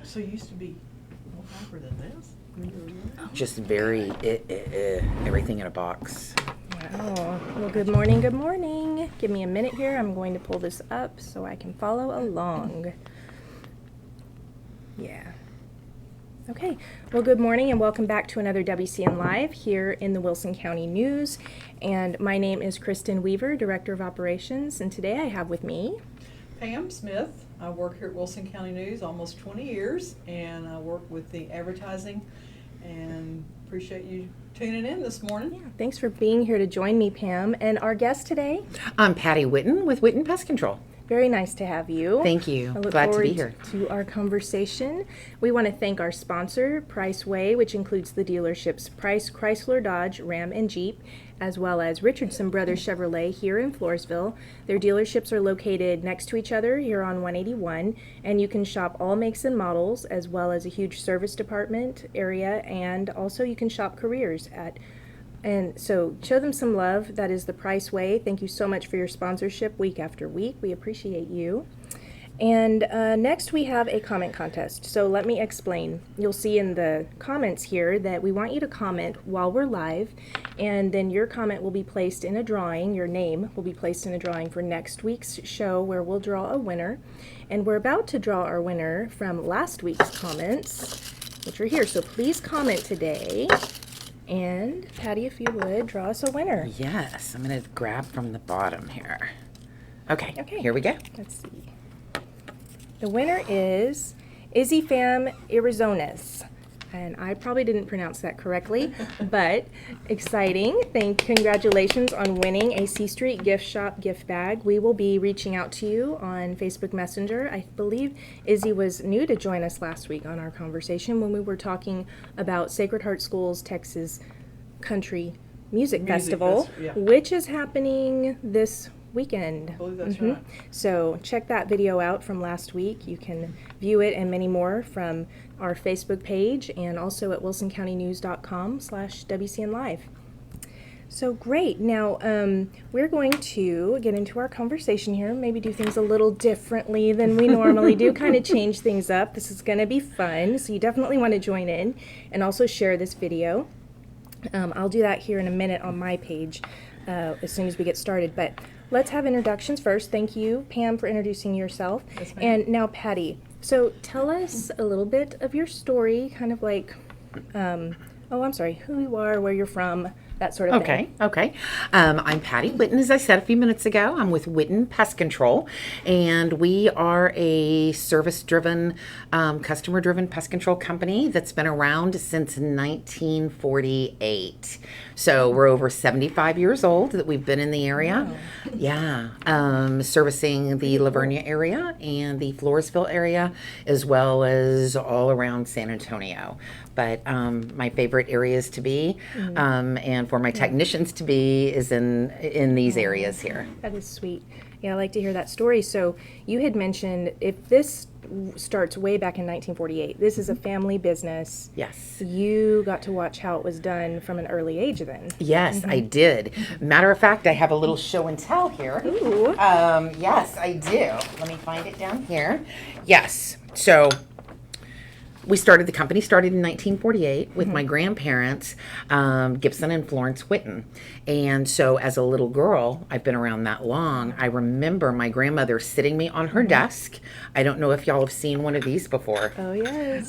So you used to be more hyper than this when you were young? Just very everything in a box. Wow. Well, good morning, good morning. Give me a minute here. I'm going to pull this up so I can follow along. Yeah. Okay. Well, good morning and welcome back to another WCN Live here in the Wilson County News. And my name is Kristen Weaver, Director of Operations, and today I have with me Pam Smith. I work here at Wilson County News almost 20 years, and I work with the advertising, and appreciate you tuning in this morning. Yeah, thanks for being here to join me, Pam. And our guest today? I'm Patti Witten with Witten Pest Control. Very nice to have you. Thank you. I look Glad to forward be here. to our conversation. We want to thank our sponsor, Priceway, which includes the dealerships Price, Chrysler, Dodge, Ram, and Jeep, as well as Richardson Brothers Chevrolet here in Floresville. Their dealerships are located next to each other here on 181, and you can shop all makes and models, as well as a huge service department area, and also you can shop careers at. And so show them some love. That is the Price Way. Thank you so much for your sponsorship week after week. We appreciate you. And next we have a comment contest. So let me explain. You'll see in the comments here that we want you to comment while we're live, and then your comment will be placed in a drawing. Your name will be placed in a drawing for next week's show where we'll draw a winner. And we're about to draw our winner from last week's comments, which are here. So please comment today. And Patti, if you would, draw us a winner. Yes, I'm going to grab from the bottom here. Okay, Okay. here we go. Let's see. The winner is Izzy Fam Arizonas. And I probably didn't pronounce that correctly, but exciting. Congratulations on winning a C Street gift shop gift bag. We will be reaching out to you on Facebook Messenger. I believe Izzy was new to join us last week on our conversation when we were talking about Sacred Heart School's Texas Country Music Festival, yeah. which is happening this weekend. I believe that's right. So check that video out from last week. You can view it and many more from our Facebook page and also at wilsoncountynews.com/WCN Live. So great. Now we're going to get into our conversation here, maybe do things a little differently than we normally do, kind of change things up. This is going to be fun, so you definitely want to join in and also share this video. I'll do that here in a minute on my page as soon as we get started, but let's have introductions first. Thank you, Pam, for introducing yourself. Yes, ma'am. And now, Patti, so tell us a little bit of your story, kind of like, who you are, where you're from, that sort of thing. Okay. I'm Patti Witten, as I said a few minutes ago. I'm with Witten Pest Control, and we are a service-driven, customer-driven pest control company that's been around since 1948. So we're over 75 years old that we've been in the area. Wow. Yeah, servicing the Lavernia area and the Floresville area, as well as all around San Antonio. But my favorite areas to be, and for my technicians to be, is in these areas here. That is sweet. Yeah, I like to hear that story. So you had mentioned if this starts way back in 1948, this is a family business. Yes. You got to watch how it was done from an early age then. Yes, I did. Matter of fact, I have a little show and tell here. Ooh. Yes, I do. Let me find it down here. Yes. So the company started in 1948 with my grandparents, Gibson and Florence Witten. And so as a little girl, I've been around that long, I remember my grandmother sitting me on her desk. I don't know if y'all have seen one of these before. Oh, yes.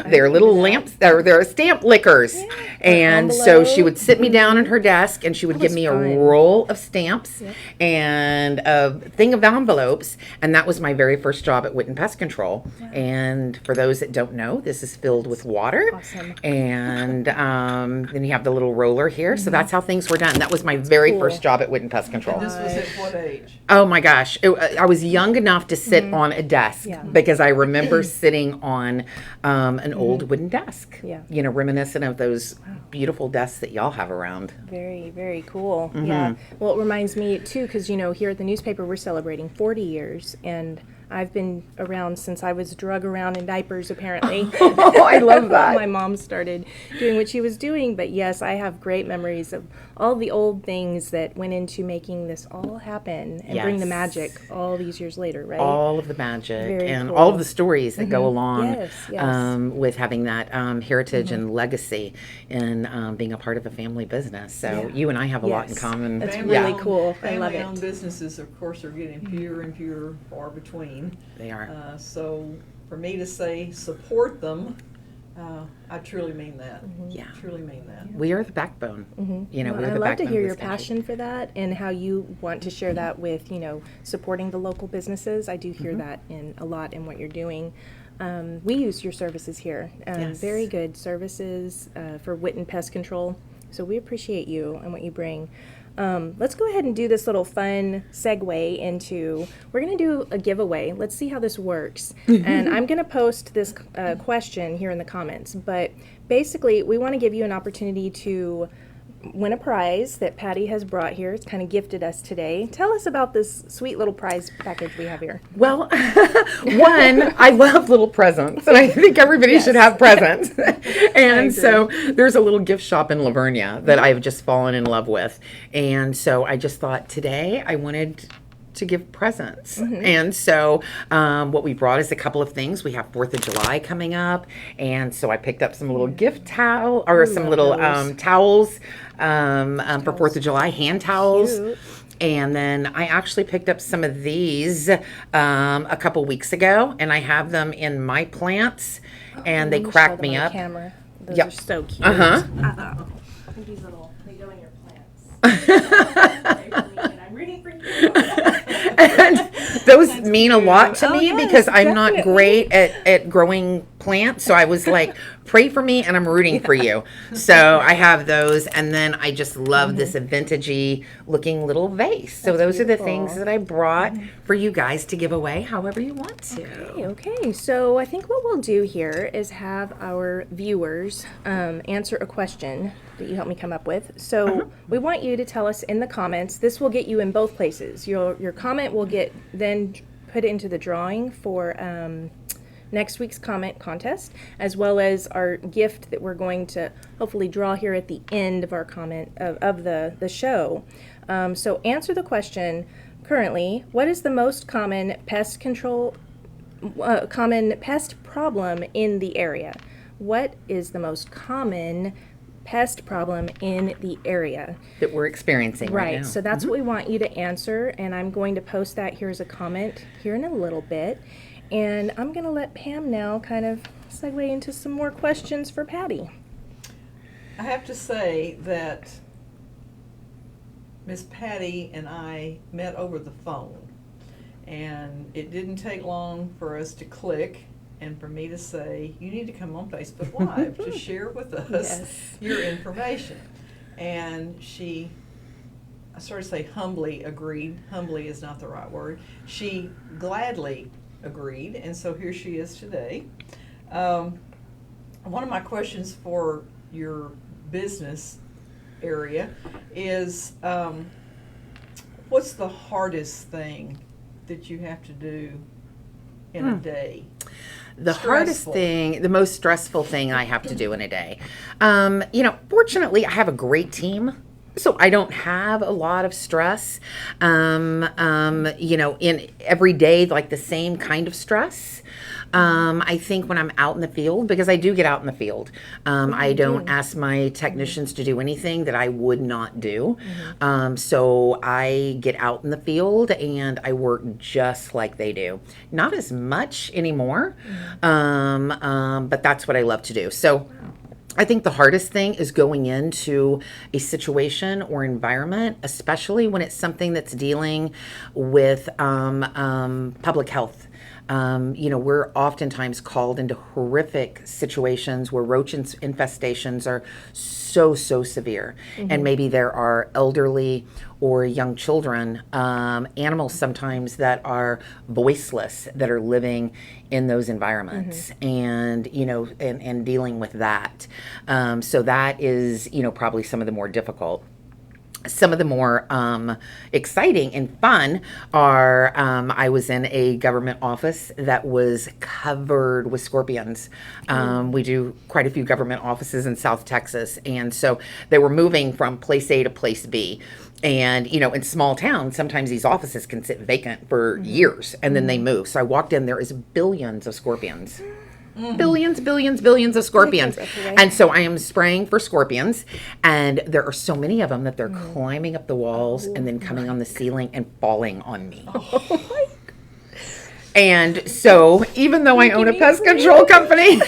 They're little lamps, they're stamp lickers. Yeah. And so she would sit me down at her desk and she would That give was me fun. a roll of stamps Yep. and a thing of envelopes. And that was my very first job at Witten Pest Control. And for those that don't know, this is filled with water. Awesome. And then you have the little roller here. So that's how things were done. That was my very cool. first job at Witten Pest Control. And this was at what age? Oh my gosh. I was young enough to sit on a desk Yeah. because I remember sitting on an old wooden desk. Yeah. You know, reminiscent of those beautiful desks that y'all have around. Very, very cool. Yeah. Well, it reminds me too, because, here at the newspaper, we're celebrating 40 years. And I've been around since I was drug around in diapers, apparently. Oh, I love that. My mom started doing what she was doing. But yes, I have great memories of all the old things that went into making this all happen and bring the Yes. magic all these years later, right? All of the magic Very and cool. all of the stories that go along Yes, yes. with having that heritage and legacy and being a part of a family business. So you and I have a lot in Yes. common. That's Family really owned- cool. I love Family-owned it. businesses, of course, are getting fewer and fewer, far between. They are. So for me to say support them, I truly mean that. Yeah. Truly mean that. We are the backbone. You know, Well, we're I the love to backbone hear of your this country. passion for that and how you want to share that with, supporting the local businesses. I do hear that a lot in what you're doing. We use your services here. Yes. Very good services for Witten Pest Control. So we appreciate you and what you bring. Let's go ahead and do this little fun segue into, we're going to do a giveaway. Let's see how this works. And I'm going to post this question here in the comments. But basically, we want to give you an opportunity to win a prize that Patti has brought here. It's kind of gifted us today. Tell us about this sweet little prize package we have here. Well, one, I love little presents, and I think everybody should have presents. And so there's a little gift shop in Lavernia that I've just fallen in love with. And so I just thought today I wanted to give presents. And so what we brought is a couple of things. We have 4th of July coming up. And so I picked up some little gift towel or some little those. towels for 4th of July, hand towels. Cute. And then I actually picked up some of these a couple weeks ago, and I have them in my plants, and they Let me crack show them me on the up. Camera. Those Yep. are so cute. Uh-huh. These little, they go in your plants. I'm rooting for you. And those mean a lot to Oh, me yes, because I'm not definitely. great at growing plants. So I was like, pray for me and I'm rooting for you. So I have those. And then I just love this vintagey looking little vase. So those are the things beautiful. that I brought for you guys to give away however you want to. Okay, so I think what we'll do here is have our viewers answer a question that you helped me come up with. So we want you to tell us in the comments. This will get you in both places. Your comment will get then put into the drawing for next week's comment contest, as well as our gift that we're going to hopefully draw here at the end of our comment of the show. So answer the question currently. What is the most common pest control? Common pest problem in the area? What is the most common pest problem in the area? That we're experiencing right now. So that's what we want you to answer, and I'm going to post that here as a comment here in a little bit. And I'm going to let Pam now kind of segue into some more questions for Patti. I have to say that Miss Patti and I met over the phone, and it didn't take long for us to click and for me to say, you need to come on Facebook Live to share with us Yes. your information. And she, I sort of say humbly agreed. Humbly is not the right word. She gladly agreed, and so here she is today. One of my questions for your business area is, what's the hardest thing that you have to do in a day? The hardest Stressful. thing, the most stressful thing I have to do in a day. Fortunately, I have a great team. So I don't have a lot of stress, in every day, like the same kind of stress. I think when I'm out in the field, because I do get out in the field, I don't ask my technicians to do anything that I would not do. So I get out in the field and I work just like they do. Not as much anymore, but that's what I love to do. So I think the hardest thing is going into a situation or environment, especially when it's something that's dealing with public health. We're oftentimes called into horrific situations where roach infestations are so severe. And maybe there are elderly or young children, animals sometimes that are voiceless, that are living in those environments and dealing with that. So that is, probably some of the more difficult. some of the more exciting and fun are I was in a government office that was covered with scorpions. We do quite a few government offices in South Texas. And so they were moving from place A to place B. And, in small towns, sometimes these offices can sit vacant for years and then they move. So I walked in, there is billions of scorpions. Billions of scorpions. And so I am spraying for scorpions, and there are so many of them that they're climbing up the walls and then coming on the ceiling and falling on me. And so even though I own a pest control company,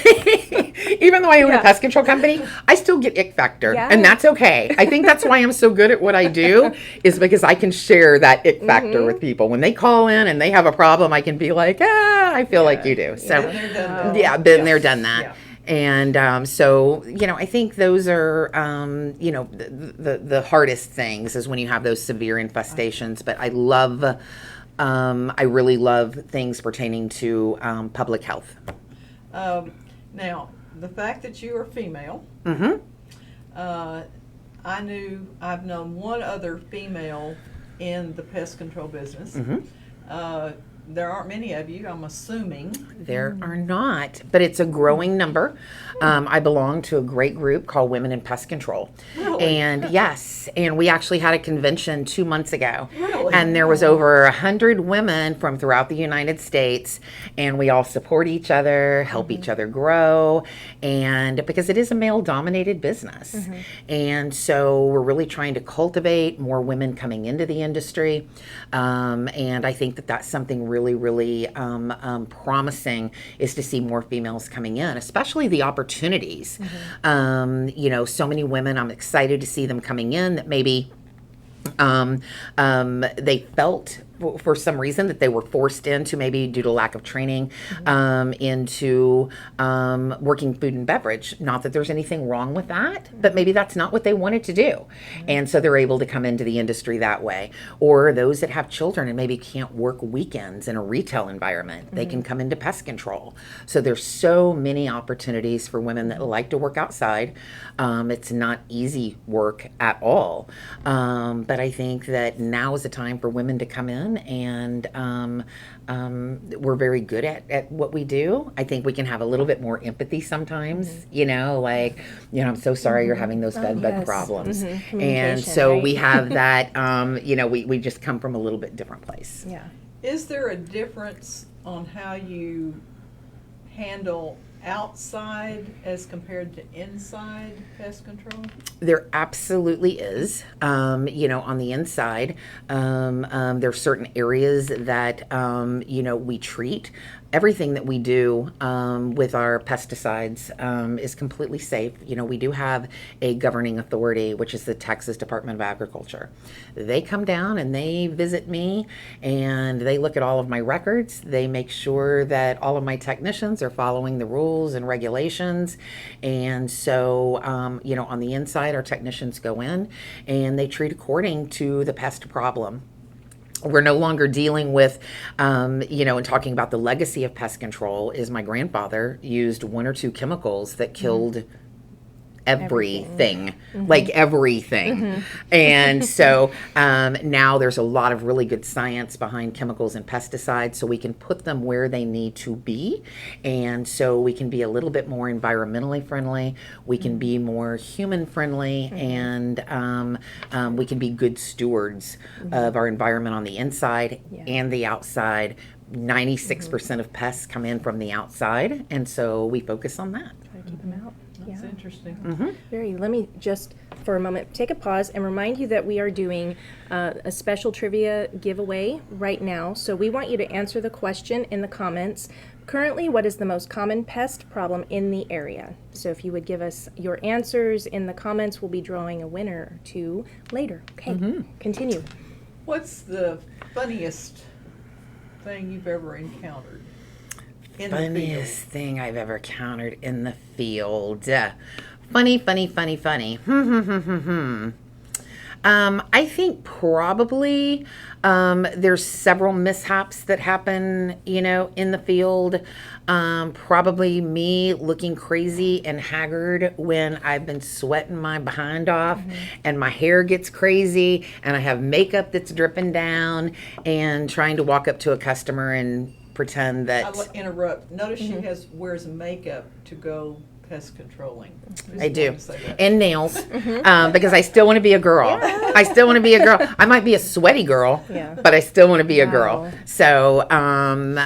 I still get ick factor, and that's okay. I think that's why I'm so good at what I do, is because I can share that ick factor with people. When they call in and they have a problem, I can be like, I feel like you do. So been there, done that. Yeah. And so, I think those are, the hardest things is when you have those severe infestations. But I really love things pertaining to public health. Now, the fact that you are female, I've known one other female in the pest control business. There aren't many of you, I'm assuming. There are not, but it's a growing number. I belong to a great group called Witten Pest Control. Really? And yes, and we actually had a convention 2 months ago. Really? And there was over 100 women from throughout the United States, and we all support each other, help each other grow, and because it is a male-dominated business. And so we're really trying to cultivate more women coming into the industry, and I think that that's something really promising, is to see more females coming in, especially the opportunities. So many women, I'm excited to see them coming in that maybe they felt for some reason that they were forced into, maybe due to lack of training, into working food and beverage. Not that there's anything wrong with that, but maybe that's not what they wanted to do. And so they're able to come into the industry that way. Or those that have children and maybe can't work weekends in a retail environment, they can come into pest control. So there's so many opportunities for women that like to work outside. It's not easy work at all. But I think that now is the time for women to come in, and we're very good at what we do. I think we can have a little bit more empathy sometimes, I'm so sorry you're having those bed problems. And so we have that, we just come from a little bit different place. Yeah. Is there a difference on how you handle outside as compared to inside pest control? There absolutely is. On the inside, there's certain areas that, we treat. Everything that we do with our pesticides is completely safe. We do have a governing authority, which is the Texas Department of Agriculture. They come down and they visit me, and they look at all of my records. They make sure that all of my technicians are following the rules and regulations. And so, on the inside, our technicians go in and they treat according to the pest problem. We're no longer dealing with, and talking about the legacy of pest control, is my grandfather used 1 or 2 chemicals that killed everything. And so now there's a lot of really good science behind chemicals and pesticides, so we can put them where they need to be, and so we can be a little bit more environmentally friendly, we can be more human friendly, and we can be good stewards of our environment on the inside and the outside. 96% of pests come in from the outside, and so we focus on that. Try to keep them out. That's interesting. Let me just for a moment take a pause and remind you that we are doing a special trivia giveaway right now. So we want you to answer the question in the comments. Currently, what is the most common pest problem in the area? So if you would give us your answers in the comments, we'll be drawing a winner or two later. Okay, continue. What's the funniest thing you've ever encountered in the field? Funniest thing I've ever encountered in the field. Funny. I think probably there's several mishaps that happen, in the field. Probably me looking crazy and haggard when I've been sweating my behind off and my hair gets crazy and I have makeup that's dripping down and trying to walk up to a customer and pretend that I'll interrupt. Notice she wears makeup to go pest controlling. I do. Just wanted to say that. And nails, because I still want to be a girl. I still want to be a girl. I might be a sweaty girl, Yeah. but I still want to be a girl. Wow. So, and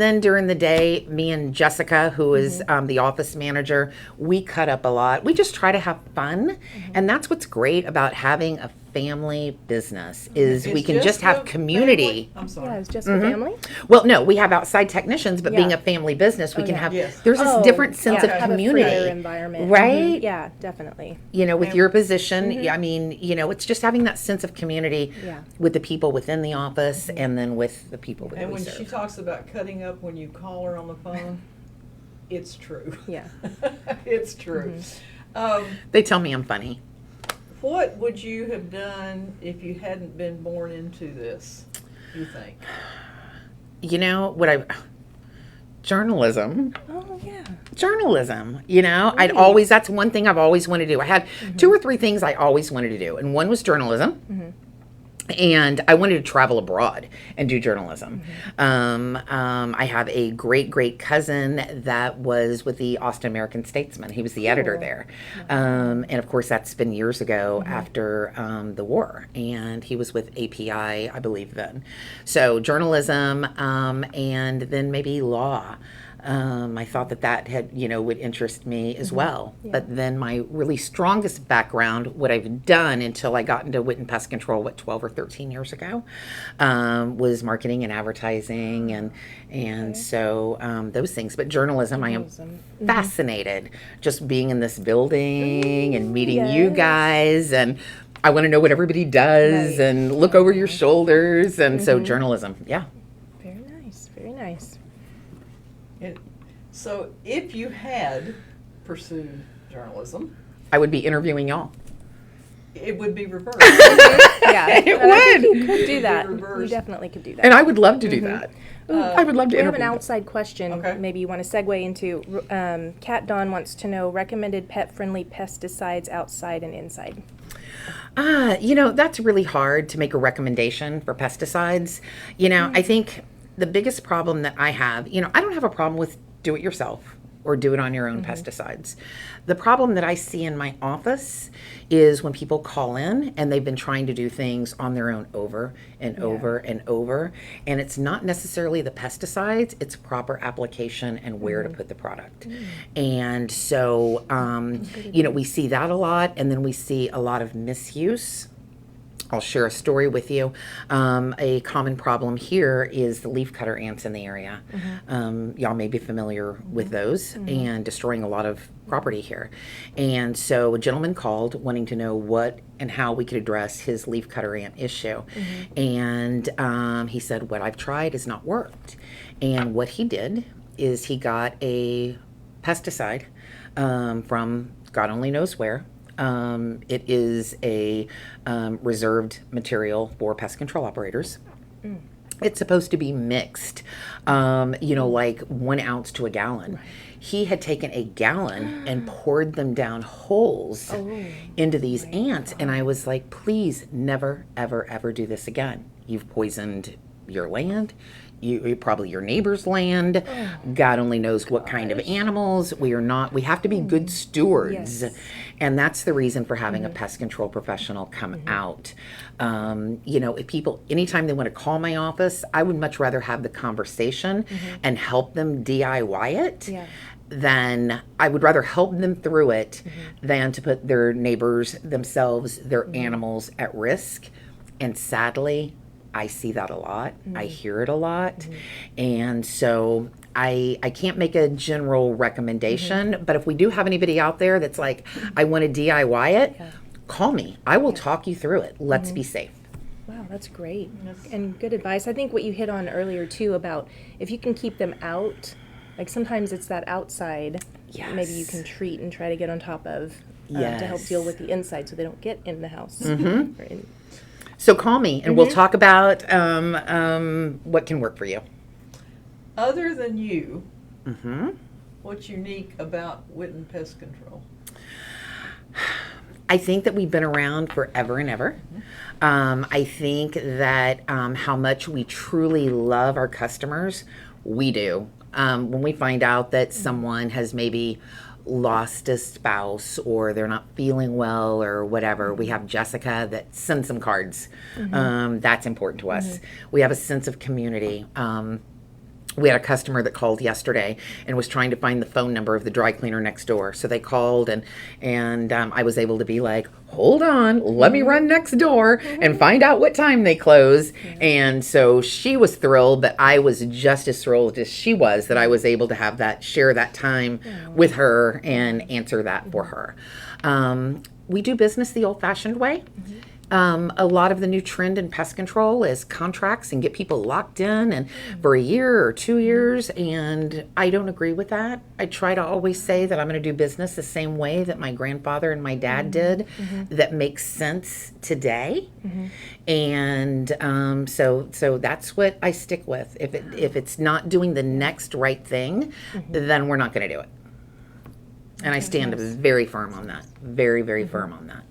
then during the day, me and Jessica, who is the office manager, we cut up a lot. We just try to have fun, and that's what's great about having a family business is we It's can just have a community. family- I'm sorry. Yeah, it's just the family. Well, no, we have outside technicians, but being Yeah. a family business, we can yeah. have, Yes. there's this different sense yeah, of have community. a freer environment. Right? Yeah, definitely. With your position, I mean, it's just having that sense of community Yeah. with the people within the office and then with the people that And we when serve. she talks about cutting up when you call her on the phone, it's true. Yeah. It's true. They tell me I'm funny. What would you have done if you hadn't been born into this, you think? Journalism. Oh, yeah. I'd always, that's one thing I've always wanted to do. I had 2 or 3 things I always wanted to do, and one was journalism. And I wanted to travel abroad and do journalism. I have a great cousin that was with the Austin American Statesman. He was the editor there. And of course, that's been years ago after the war. And he was with API, I believe then. So journalism and then maybe law. I thought that had, would interest me as well. Yeah. But then my really strongest background, what I've done until I got into Witten Pest Control, 12 or 13 years ago, was marketing and advertising and so those things. But journalism, I am fascinated just being in this building and meeting you Yes. guys, and I want to know what everybody does Right. and look over your shoulders. And so journalism, yeah. Very nice. Very nice. So if you had pursued journalism, I would be interviewing y'all. it would be reversed. Yeah. It and I think would. you could do that. You Reverse. definitely could do that. And I would love to do that. I would love to We have an interview. outside question. Okay. Maybe you want to segue into. Kat Dawn wants to know recommended pet-friendly pesticides outside and inside. That's really hard to make a recommendation for pesticides. I think the biggest problem that I have, I don't have a problem with do it yourself or do it on your own pesticides. The problem that I see in my office is when people call in and they've been trying to do things on their own over and over and over, and it's not necessarily the pesticides, it's proper application and where to put the product. And so, we see that a lot, and then we see a lot of misuse. I'll share a story with you. A common problem here is the leafcutter ants in the area. Y'all may be familiar with those and destroying a lot of property here. And so a gentleman called wanting to know what and how we could address his leafcutter ant issue. And he said, what I've tried has not worked. And what he did is he got a pesticide from God only knows where. It is a reserved material for pest control operators. It's supposed to be mixed, like 1 ounce to a gallon. He had taken a gallon and poured them down holes into these ants. And I was like, please never, ever, ever do this again. You've poisoned your land. You probably your neighbor's land. God only knows what kind of animals. We have to be good stewards. Yes. And that's the reason for having a pest control professional come out. If people, anytime they want to call my office, I would much rather have the conversation and help them DIY it. Yeah. Than I would rather help them through it than to put their neighbors, themselves, their animals at risk. And sadly, I see that a lot. I hear it a lot. And so I can't make a general recommendation, but if we do have anybody out there that's like, I want to DIY it, call me. I will talk you through it. Let's be safe. Wow, that's great. And good advice. I think what you hit on earlier too about if you can keep them out, like sometimes it's that outside maybe you can treat and try to get on top of to help deal with the inside so they don't get in the house. Mm-hmm. Or in- So call me and we'll talk about what can work for you. Other than you, Mm-hmm. what's unique about Witten Pest Control? I think that we've been around forever and ever. I think that how much we truly love our customers, we do. When we find out that someone has maybe lost a spouse or they're not feeling well or whatever, we have Jessica that sends some cards. That's important to us. We have a sense of community. We had a customer that called yesterday and was trying to find the phone number of the dry cleaner next door. So they called and I was able to be like, hold on, let me run next door and find out what time they close. And so she was thrilled, but I was just as thrilled as she was that I was able to have that, share that time with her and answer that for her. We do business the old-fashioned way. A lot of the new trend in pest control is contracts and get people locked in and for a year or 2 years, and I don't agree with that. I try to always say that I'm going to do business the same way that my grandfather and my dad did, that makes sense today, and so that's what I stick with. If it's not doing the next right thing, then we're not going to do it, and I stand very firm on that. Very, very firm on that.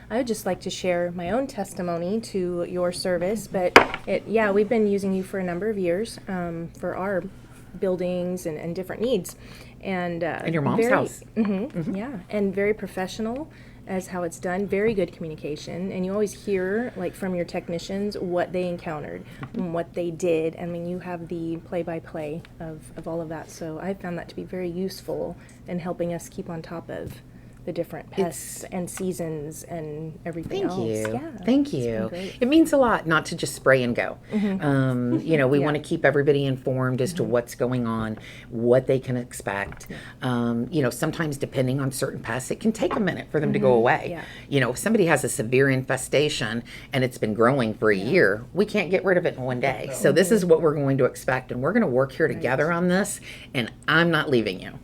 I would just like to share my own testimony to your service, but we've been using you for a number of years for our buildings and different needs. And In your mom's house. Yeah, and very professional as how it's done, very good communication, and you always hear like from your technicians what they encountered and what they did. I mean, you have the play-by-play of all of that, so I found that to be very useful in helping us keep on top of the different pests and seasons and everything else. Thank you. It's been great. It means a lot not to just spray and go. We want to keep everybody informed as to what's going on, what they can expect. Sometimes depending on certain pests, it can take a minute for them to go away. If somebody has a severe infestation and it's been growing for a year, we can't get rid of it in one day. So this is what we're going to expect, and we're going to work here together on this, and I'm not leaving you.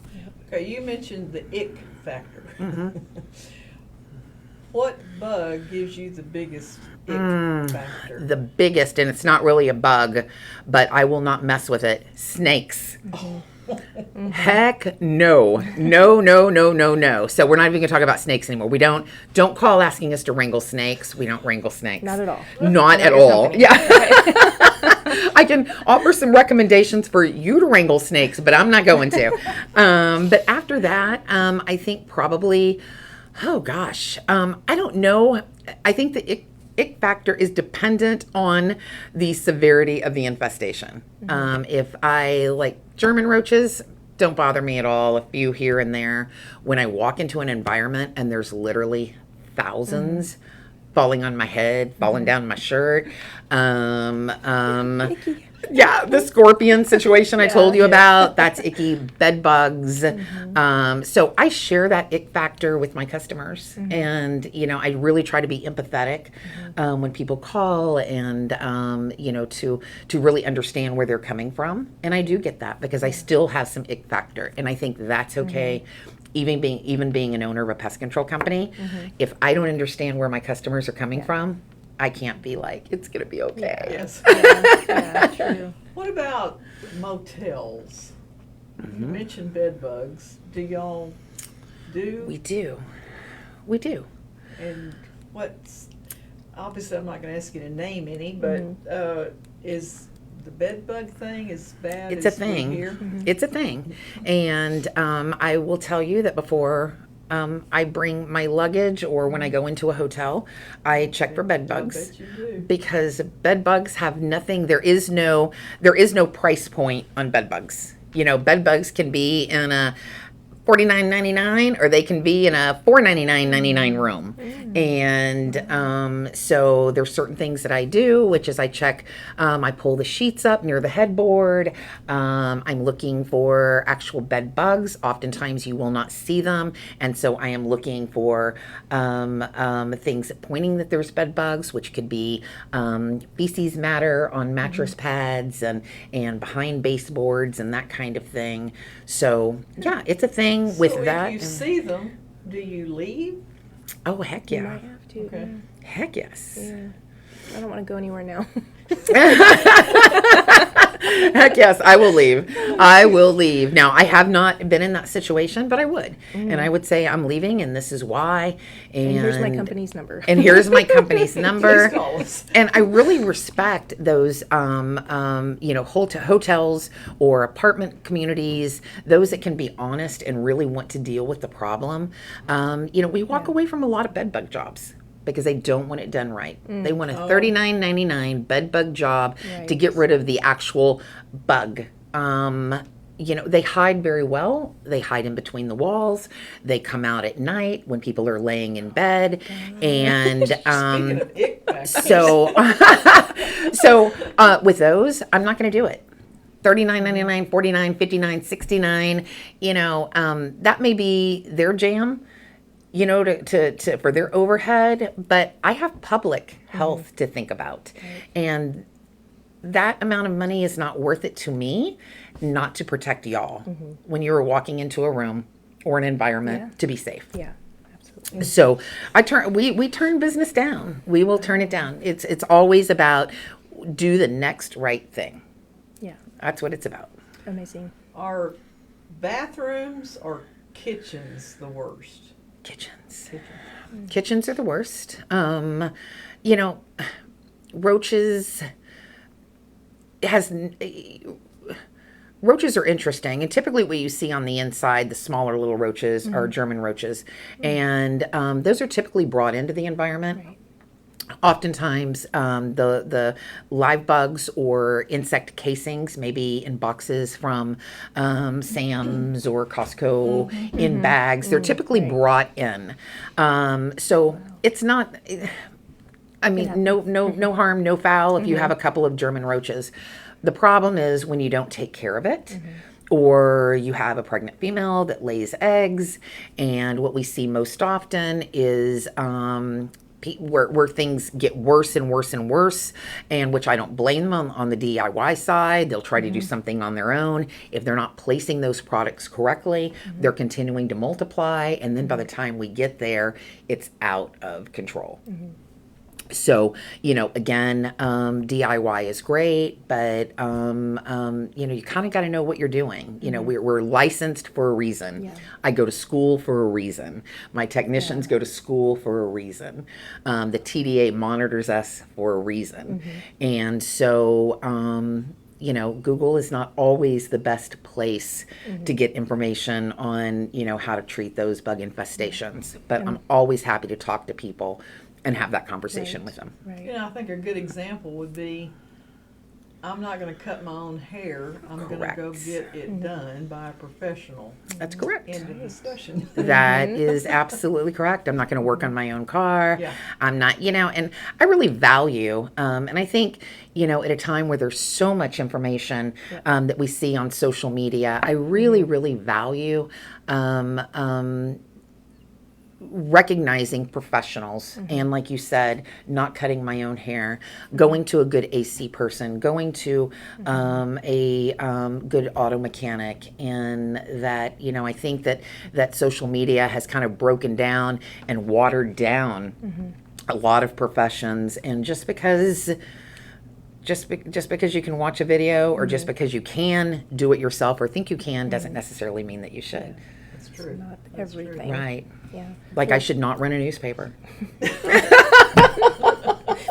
Okay, you mentioned the ick factor. What bug gives you the biggest ick factor? The biggest, and it's not really a bug, but I will not mess with it, snakes. Heck no. No. So we're not even going to talk about snakes anymore. We don't call asking us to wrangle snakes. We don't wrangle snakes. Not at all. Not at all. Yeah. I can offer some recommendations for you to wrangle snakes, but I'm not going to. But after that, I think probably, oh gosh, I don't know. I think the ick factor is dependent on the severity of the infestation. If I like German roaches, don't bother me at all. A few here and there. When I walk into an environment and there's literally thousands falling on my head, falling down my shirt. Yeah, the scorpion situation I told you about, that's icky. Bed bugs. So I share that ick factor with my customers. And, I really try to be empathetic when people call and, to really understand where they're coming from. And I do get that because I still have some ick factor. And I think that's okay. Even being an owner of a pest control company, if I don't understand where my customers are coming from, I can't be like, it's going to be okay. Yes. True. What about motels? You mentioned bed bugs. Do y'all do? We do. And what's, obviously I'm not going to ask you to name any, but is the bed bug thing as bad It's a as we thing. hear? It's a thing. And I will tell you that before I bring my luggage or when I go into a hotel, I check for bed bugs. I bet you do. Because bed bugs have nothing. There is no price point on bed bugs. Bed bugs can be in a $49.99 or they can be in a $499.99 room. And so there's certain things that I do, which is I check, I pull the sheets up near the headboard. I'm looking for actual bed bugs. Oftentimes you will not see them. And so I am looking for things pointing that there's bed bugs, which could be feces matter on mattress pads and behind baseboards and that kind of thing. So yeah, it's a thing with so that. if you see them, Do you leave? Oh, heck You yeah. might have to. Okay. Heck yes. Yeah. I don't want to go anywhere now. Heck yes, I will leave. I will leave. Now, I have not been in that situation, but I would. And I would say, I'm leaving, and this is why. And here's my company's number. And here's my company's number. Please call us. And I really respect those, hotels or apartment communities, those that can be honest and really want to deal with the problem. We walk away from a lot of bed bug jobs because they don't want it done right. They want a $39.99 bed bug job to get rid of the actual bug. They hide very well. They hide in between the walls. They come out at night when people are laying in bed. And Speaking of ick factors. so with those, I'm not going to do it. $39.99, $49, $59, $69, that may be their jam, to for their overhead, but I have public health to think about. And that amount of money is not worth it to me not to protect y'all when you're walking into a room or an environment to be safe. Yeah, absolutely. So we turn business down. We will turn it down. It's always about do the next right thing. Yeah, That's what it's about. amazing. Are bathrooms or kitchens the worst? Kitchens are the worst. Roaches roaches are interesting, and typically what you see on the inside, the smaller little roaches are German roaches, and those are typically brought into the environment. Right. Oftentimes, the live bugs or insect casings, maybe in boxes from Sam's or Costco in bags, they're typically brought in. So it's not. I mean, no harm, no foul if you have a couple of German roaches. The problem is when you don't take care of it. Or you have a pregnant female that lays eggs, and what we see most often is where things get worse and worse and worse, and which I don't blame them on the DIY side. They'll try to do something on their own. If they're not placing those products correctly, they're continuing to multiply, and then by the time we get there, it's out of control. So, again, DIY is great, but, you kind of got to know what you're doing. We're licensed for a reason. Yeah. I go to school for a reason. My technicians go to school for a reason. The TDA monitors us for a reason. And so, Google is not always the best place to get information on, how to treat those bug infestations. But I'm always happy to talk to people and have that conversation with them. Right. I think a good example would be, I'm not going to cut my own hair. I'm going to go Correct. get it done by a professional. That's correct. End of discussion. That is absolutely correct. I'm not going to work on my own car. Yeah. I'm not, and I really value, and I think, at a time where there's so much information that we see on social media, I really, really value recognizing professionals and, like you said, not cutting my own hair, going to a good AC person, going to a good auto mechanic, and that I think that social media has kind of broken down and watered down a lot of professions, and just because you can watch a video or just because you can do it yourself or think you can doesn't necessarily mean that you should. That's true. Not That's true. everything. Right. Yeah. Like I should not run a newspaper.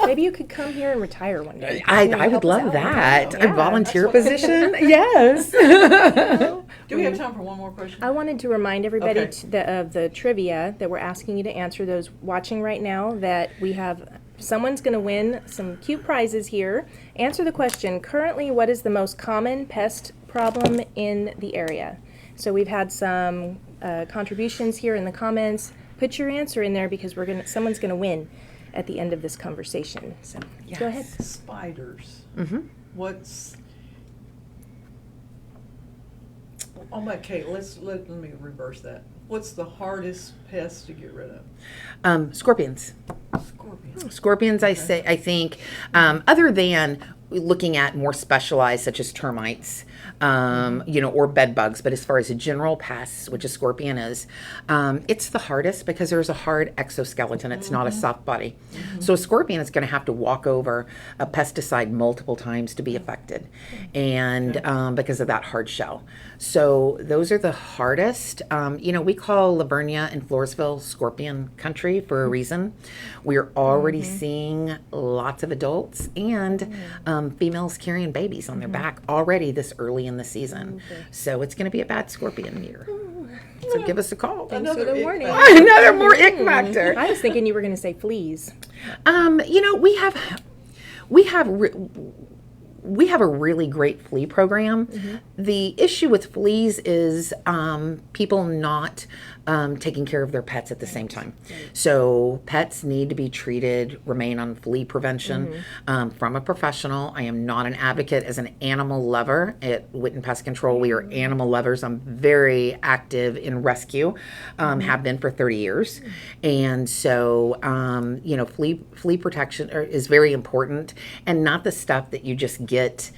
Maybe you could come here and retire one day. I would love that. Yeah, A volunteer that's what I position? Yes. Do we have time for one more question? I wanted to remind everybody Okay. of the trivia that we're asking you to answer, those watching right now, that we have someone's going to win some cute prizes here. Answer the question, currently what is the most common pest problem in the area? So we've had some contributions here in the comments. Put your answer in there because someone's going to win at the end of this conversation. So go ahead. Spiders. What's... Oh, my Kate, let me reverse that. What's the hardest pest to get rid of? Scorpions. Scorpion. Scorpions, I think, other than looking at more specialized, such as termites, or bed bugs. But as far as a general pests, which a scorpion is, it's the hardest because there's a hard exoskeleton. It's not a soft body. So a scorpion is going to have to walk over a pesticide multiple times to be affected, and because of that hard shell. So those are the hardest. We call Lavernia and Floresville scorpion country for a reason. We're already seeing lots of adults and females carrying babies on their back already this early in the season. So it's going to be a bad scorpion year. So give us a call. Thanks for the warning. Another more ick factor. I was thinking you were going to say fleas. We have a really great flea program. The issue with fleas is people not taking care of their pets at the same time. So pets need to be treated, remain on flea prevention from a professional. I am not an advocate as an animal lover at Witten Pest Control. We are animal lovers. I'm very active in rescue, have been for 30 years. And so, flea protection is very important, and not the stuff that you just get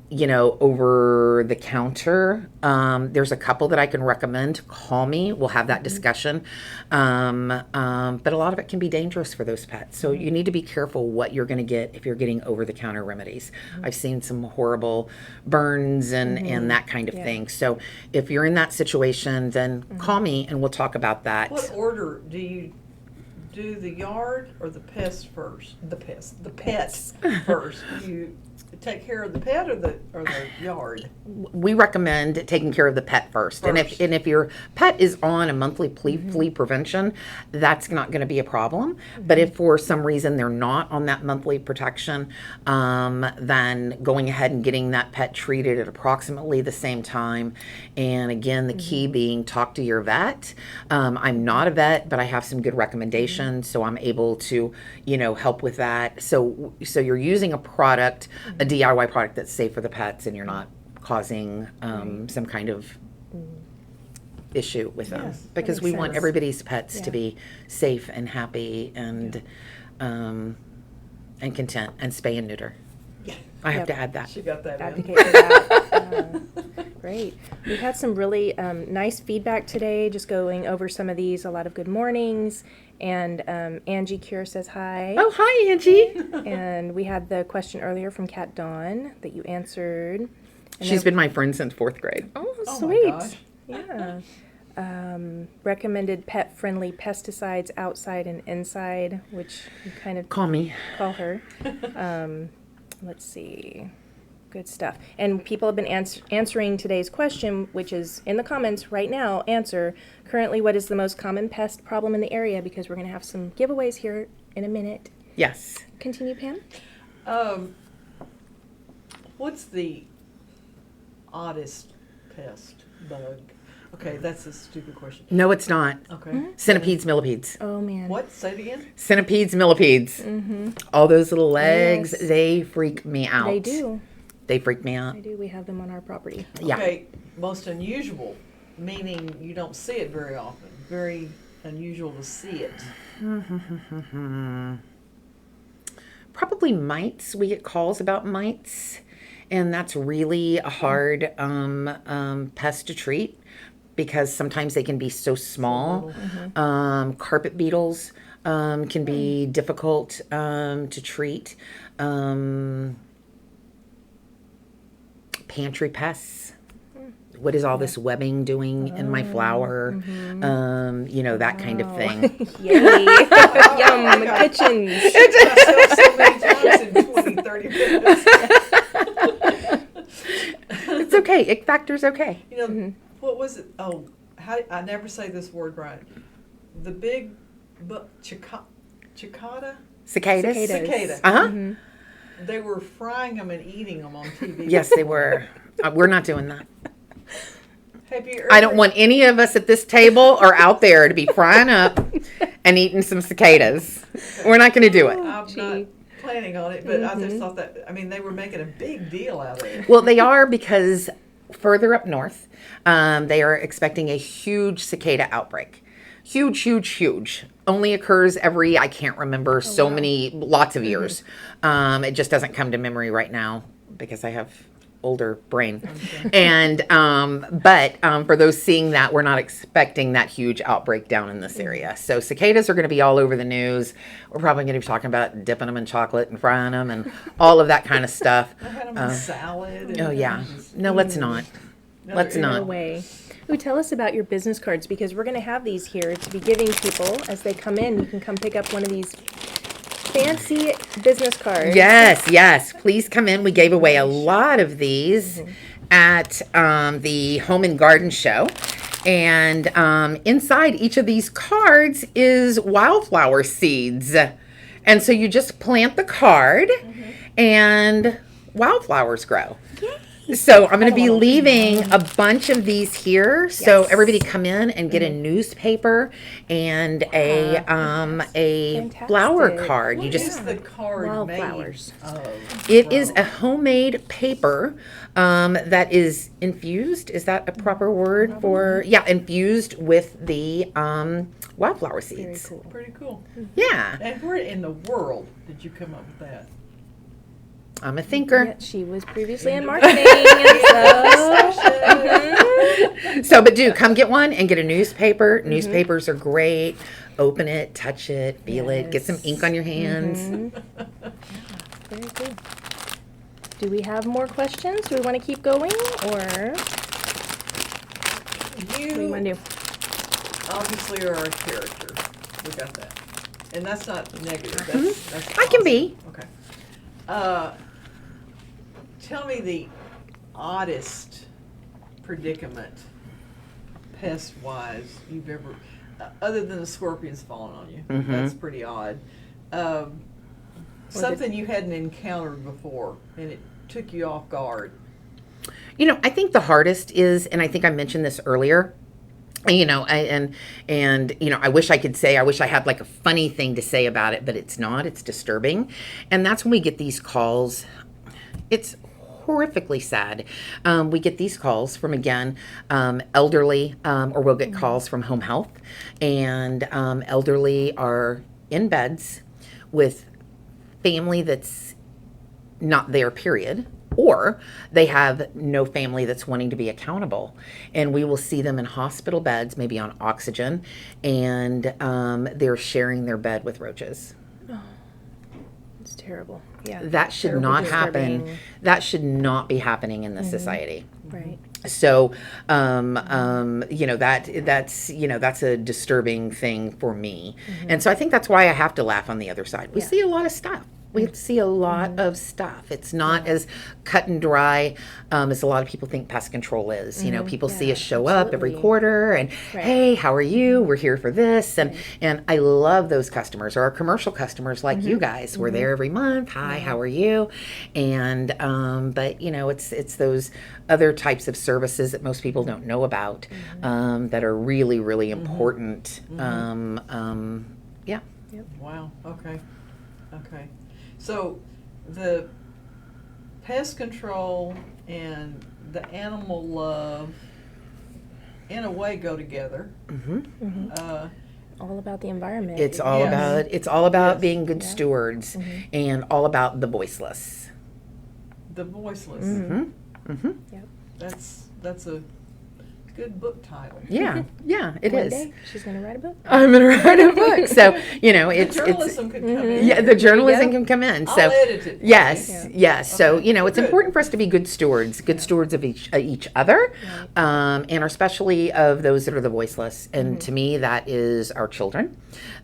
over the counter. There's a couple that I can recommend. Call me. We'll have that discussion. But a lot of it can be dangerous for those pets. So you need to be careful what you're going to get if you're getting over-the-counter remedies. I've seen some horrible burns and that kind of thing. So if you're in that situation, then call me and we'll talk about that. What order do you do, the yard or the pests first? The pets first. Do you take care of the pet or the yard? We recommend taking care of the pet first. And if your pet is on a monthly flea prevention, that's not going to be a problem. But if for some reason they're not on that monthly protection, then going ahead and getting that pet treated at approximately the same time. And again, the key being talk to your vet. I'm not a vet, but I have some good recommendations, so I'm able to, help with that. So you're using a product, a DIY product that's safe for the pets, and you're not causing some kind of issue with them, because we want everybody's pets to be safe and happy and content, and spay and neuter. I have to add that. She got that. Advocate for that. Great. We had some really nice feedback today, just going over some of these. A lot of good mornings. And Angie Cure says hi. Oh, hi, Angie. And we had the question earlier from Kat Dawn that you answered. And She's been my friend since 4th grade. Oh, Oh sweet. my gosh. Yeah. Recommended pet-friendly pesticides outside and inside, which you kind of Call me. call her. Let's see. Good stuff. And people have been answering today's question, which is in the comments right now. Answer, currently, what is the most common pest problem in the area? Because we're going to have some giveaways here in a minute. Yes. Continue, Pam. What's the oddest pest bug? Okay, that's a stupid question. No, it's not. Okay. Centipedes, millipedes. Oh, man. What? Say it again. Centipedes, millipedes. All those little legs, Yes. they freak me out. They do. They freak me out. They do. We have them on our property. Yeah. Okay, most unusual, meaning you don't see it very often. Very unusual to see it. Probably mites. We get calls about mites, and that's really a hard pest to treat, because sometimes they can be so small. Carpet beetles can be difficult to treat. Pantry pests. What is all this webbing doing in my flour? That kind of thing. Yay. Yum. Kitchens. So many times in 20, 30 minutes. It's okay. Ick factor's okay. What was it? Oh, I never say this word right. The big cicada? Cicadas. Cicada. Uh-huh. They were frying them and eating them on TV. Yes, they were. We're not doing that. Have you I don't want any of us at this table or out there to be frying up and eating some cicadas. We're not going to do it. I'm not planning on it, but I just thought that, they were making a big deal out of it. Well, they are, because further up north, they are expecting a huge cicada outbreak. Huge, huge, huge. Only occurs every, I can't remember, lots of years. It just doesn't come to memory right now because I have older brain. And, but for those seeing that, we're not expecting that huge outbreak down in this area. So cicadas are going to be all over the news. We're probably going to be talking about dipping them in chocolate and frying them and all of that kind of stuff. I had them in salad. And Oh, yeah. No, let's not. Let's No not. way. Ooh, tell us about your business cards because we're going to have these here to be giving people as they come in. You can come pick up one of these fancy business cards. Yes, yes. Please come in. We gave away a lot of these at the Home and Garden Show. And inside each of these cards is wildflower seeds. And so you just plant the card and wildflowers grow. So I'm going to be leaving a bunch of these here. So Yes. everybody come in and get a newspaper and a flower Fantastic. card. You What just is the card Wildflowers. made of? it is a homemade paper that is infused. Is that a proper word for? Yeah, infused with the wildflower Very seeds. cool. Pretty cool. Yeah, And where in the world did you come up with that? I'm a thinker. Yeah, she was previously in marketing. So, but do come get one and get a newspaper. Newspapers are great. Open it, touch it, feel it, get some ink on your hands. Very cool. Do we have more questions? Do we want to keep going or what do we You want to do? obviously are a character. We got that. And that's not negative. That's I can be. Okay. Tell me the oddest predicament, pest-wise, you've ever, other than the scorpions falling on you. That's pretty odd. Something you hadn't encountered before, and it took you off guard. You know, I think the hardest is, and I think I mentioned this earlier. You know, and you know, I wish I could say, I wish I had like a funny thing to say about it, but it's not. It's disturbing, and that's when we get these calls. It's horrifically sad. We get these calls from, again, elderly, or we'll get calls from home health, and elderly are in beds with family that's not there, period. Or they have no family that's wanting to be accountable. And we will see them in hospital beds, maybe on oxygen, and they're sharing their bed with roaches. It's terrible. Yeah. That should Terrible, not happen. disturbing. That should not be happening in this society. Right. So, you know, that's a disturbing thing for me. And so I think that's why I have to laugh on the other side. We see a lot of stuff. We see a lot of stuff. It's not as cut and dry as a lot of people think pest control is. You know, people see us show up every absolutely. quarter and, hey, how are you? We're here for this. And I love those customers, or our commercial customers like you guys. We're there every month. Hi, how are you? And, but, you know, it's those other types of services that most people don't know about that are really, really important. Yeah. Wow, okay, okay. So the pest control and the animal love, in a way, go together. All about the environment. It's all Yes. about Yes. being good stewards and all about the voiceless. The voiceless. Yep. That's a good book title. Yeah, yeah, it One is. day she's going to write a book. I'm gonna write a book, so you know The it's journalism could come in. yeah, the journalism go. can come in. I'll So edit it. yes, Yeah. yes. So Okay. you know it's Good. important for us to be good stewards of each other, and especially of those that are the voiceless. And to me, that is our children,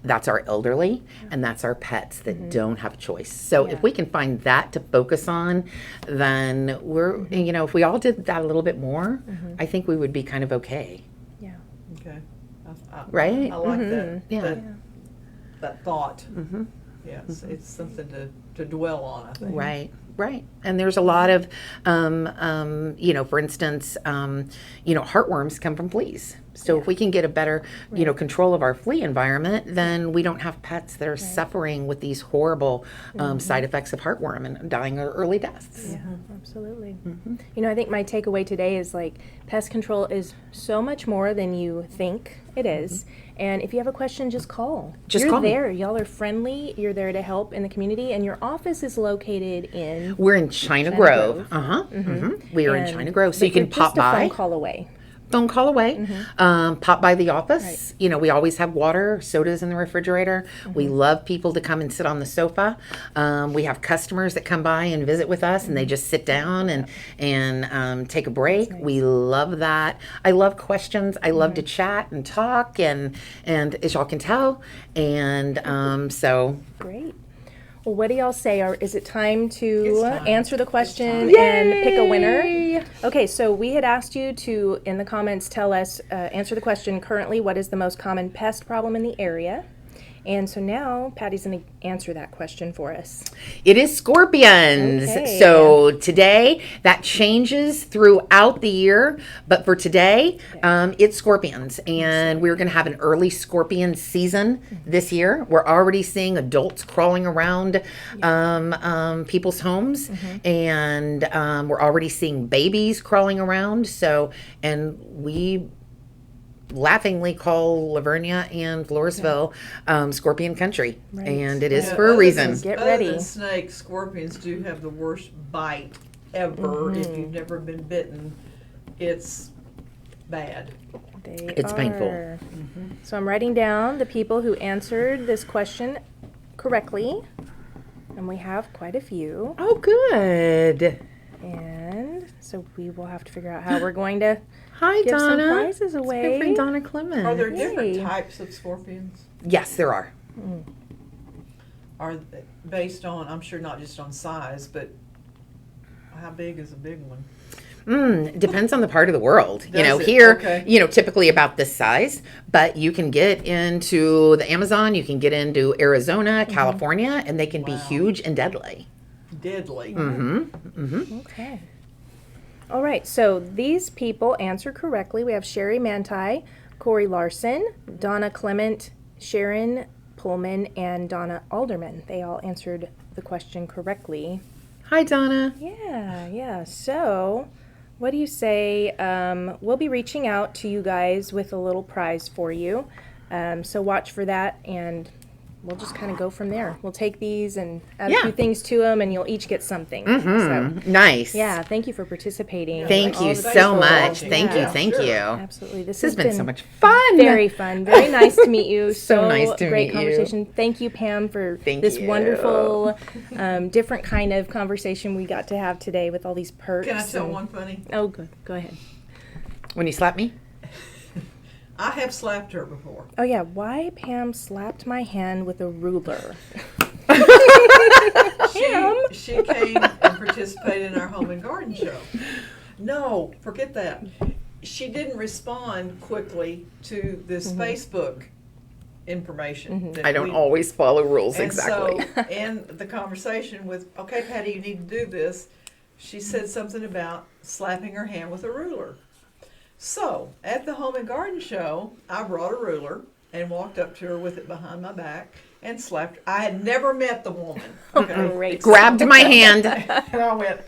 that's our elderly, and that's our pets that don't have a choice. So Yeah. if we can find that to focus on, then we're you know if we all did that a little bit more, I think we would be kind of okay. Yeah. Okay. Right? I like that. Yeah. That thought. Yes, it's something to dwell on, I think. Right, right. And there's a lot of, you know, for instance, you know, heartworms come from fleas. So if we can get a better, control of our flea environment, then we don't have pets that are suffering with these horrible side effects of heartworm and dying early deaths. Yeah, absolutely. I think my takeaway today is like pest control is so much more than you think it is. And if you have a question, just call. Just You're call me. there. Y'all are friendly. You're there to help in the community. And your office is located in. We're in China Grove. We are in China Grove, so you can pop just a phone by. call away. Phone call away. Pop by the office. We always have water, sodas in the refrigerator. We love people to come and sit on the sofa. We have customers that come by and visit with us, and they just sit down and take a break. We love that. I love questions. I love to chat and talk, and as y'all can tell, and so. Great. Well, what do y'all say? Is it time to It's time. answer the question Yay! and pick a winner? Okay, so we had asked you to, in the comments, tell us, answer the question currently, what is the most common pest problem in the area? And so now Patty's going to answer that question for us. It is scorpions. Okay. So today, that changes throughout the year, but for today, it's scorpions. And we're going to have an early scorpion season this year. We're already seeing adults crawling around people's homes, and we're already seeing babies crawling around. So, and we laughingly call Lavernia and Floresville scorpion country, and it is Yeah, for a other reason. than- Get other ready. than snakes, scorpions do have the worst bite ever. If you've never been bitten, it's bad. It's painful. are. So I'm writing down the people who answered this question correctly, and we have quite a few. Oh, good. And so we will have to figure out how we're going to Hi, give some Donna. prizes It's my away. friend Donna Clemens. Are there different Yay. types of scorpions? Yes, there are. Are they based on, I'm sure not just on size, but how big is a big one? Depends on the part of the world. Does it? Here, Okay. typically about this size, but you can get into the Amazon, you can get into Arizona, California, and they can be Wow. huge and deadly. Deadly. Okay. All right, so these people answer correctly. We have Sherry Manti, Corey Larson, Donna Clement, Sharon Pullman, and Donna Alderman. They all answered the question correctly. Hi, Donna. Yeah. So, what do you say? We'll be reaching out to you guys with a little prize for you. So watch for that, and we'll just kind of go from there. We'll take these and add a Yeah. few things to them, and you'll each get something. So, Nice. yeah, thank you for participating. Thank All you the so people. much. Yeah. Thank you. Yeah, Thank sure. you. Absolutely. This has been so much fun. Very fun. Very nice to meet you. So nice to great meet you. conversation. Thank you, Pam, for Thank this you. wonderful, different kind of conversation we got to have today with all these perks. Can I tell and- one funny? Oh, good. Go ahead. When you slap me? I have slapped her before. Oh, yeah. Why Pam slapped my hand with a ruler. She came and participated in our home and garden show. No, forget that. She didn't respond quickly to this Facebook information. that I don't we- always follow rules And exactly. so, in the conversation with, okay, Patty, you need to do this, she said something about slapping her hand with a ruler. So, at the home and garden show, I brought a ruler and walked up to her with it behind my back and slapped her. I had never met the woman. Okay. Great. Grabbed my hand. And I went,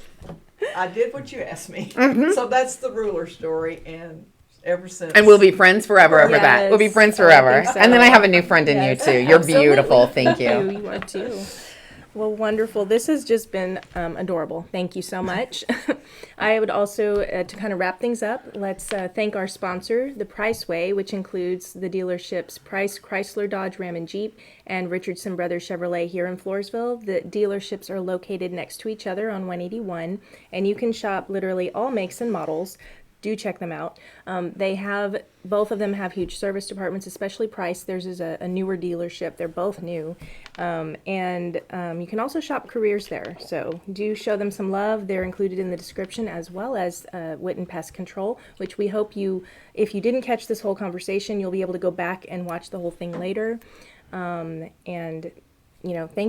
I did what you asked me. So that's the ruler story, and ever since. And we'll be friends forever over that. We'll be Yes. friends Oh, I forever. think so. And then I have a new friend in Yes. you too. You're Absolutely. beautiful. Thank you. You are too. Well, wonderful. This has just been adorable. Thank you so much. I would also, to kind of wrap things up, let's thank our sponsor, the Price Way, which includes the dealerships Price, Chrysler, Dodge, Ram, and Jeep, and Richardson Brothers Chevrolet here in Floresville. The dealerships are located next to each other on 181, and you can shop literally all makes and models. Do check them out. Both of them have huge service departments, especially Price. Theirs is a newer dealership. They're both new. And you can also shop careers there. So do show them some love. They're included in the description, as well as Witten Pest Control, which we hope if you didn't catch this whole conversation, you'll be able to go back and watch the whole thing later. Thank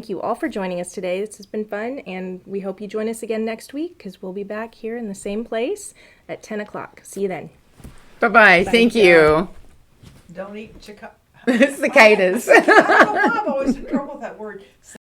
you all for joining us today. This has been fun, and we hope you join us again next week, because we'll be back here in the same place at 10 o'clock. See you then. Bye-bye. Thank you. Don't eat Cicadas. I don't know why I've always had trouble with that word.